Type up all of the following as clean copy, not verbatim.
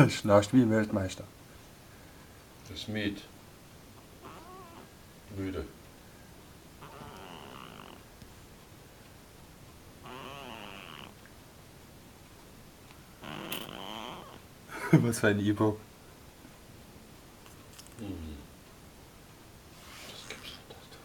Schnarcht wie ein Weltmeister. Das Miet. Müde. Was für ein E-Book. Das gibt's doch nicht.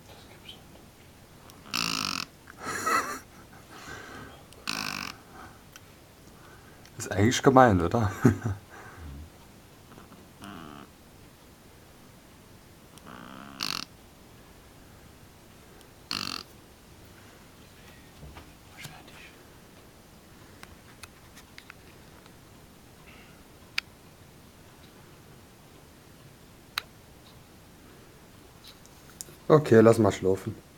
Das gibt's nicht. Das gibt's nicht. Ist eigentlich gemein, oder? Wahrscheinlich. Okay, lass mal schlafen.